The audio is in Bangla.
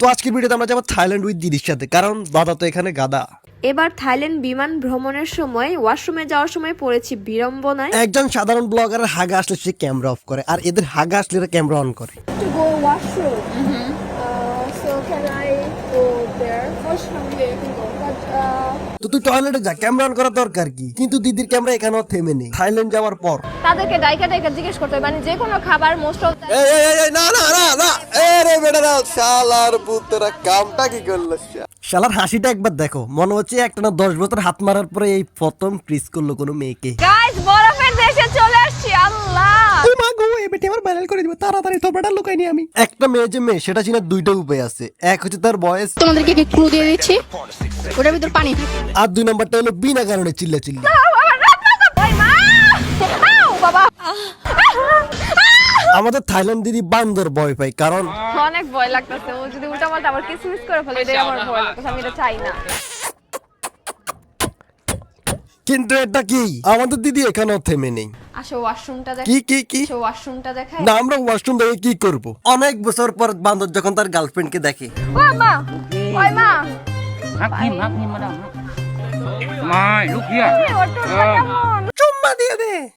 তো আজকের ভিডিওতে আমরা যাবো থাইল্যান্ড উইথ দিদির সাথে, কারণ দাদা তো এখানে গাদা। এবার থাইল্যান্ড বিমান ভ্রমণের সময় ওয়াশরুমে যাওয়ার সময় পড়েছি বিড়ম্বনায়। একজন সাধারণ ব্লগারের হাগা আসলে সে ক্যামেরা অফ করে, আর এদের হাগা আসলে এরা ক্যামেরা অন করে। to go washroom. So can I go there? First from here you can go. But তো তুই টয়লেটে যা, ক্যামেরা অন করার দরকার কি? কিন্তু দিদির ক্যামেরা এখানেও থেমে নেই। থাইল্যান্ড যাওয়ার পর তাদেরকে ডাইকা জিজ্ঞেস করতে হবে, মানে যে কোনো খাবার মোস্ট অফ এই না না না না, আরে বেটা না, শালার পুতরা কামটা কি করলো? শালার হাসিটা একবার দেখো, মনে হচ্ছে একটা না 10 বছর হাত মারার পরে এই প্রথম কিস করলো কোনো মেয়েকে। গাইস বরফের দেশে চলে আসছি। আল্লাহ ও মা গো, এই বেটা আমার ভাইরাল করে দিবে, তাড়াতাড়ি তোমরা লুকাই নি আমি। একটা মেয়ে যে মেয়ে সেটা চিনার দুইটা উপায় আছে। এক হচ্ছে তার বয়স, তোমাদেরকে কি ক্লু দিয়ে দিচ্ছি, ওটার ভিতর পানি থাকে। আর দুই নাম্বারটা হলো বিনা কারণে চিল্লা চিল্লি। ওই মা আউ বাবা আমাদের থাইল্যান্ড দিদি বান্দর ভয় পায়, কারণ অনেক ভয় লাগতেছে। ও যদি উল্টাপাল্টা আবার কিসমিস করে ফেলে, এটাই আমার ভয় লাগতেছে। আমি এটা চাই না। কিন্তু এটা কি, আমাদের দিদি এখানেও থেমে নেই। আসো ওয়াশরুমটা দেখ। কি কি কি? আসো ওয়াশরুমটা দেখাই। না, আমরা ওয়াশরুম দেখে কি করব? অনেক বছর পর বান্দর যখন তার গার্লফ্রেন্ডকে দেখে। ও মা, ওই মা hắc kim madam mai lúc kia এই অটোটা কেমন? চুম্মা দিয়ে দে।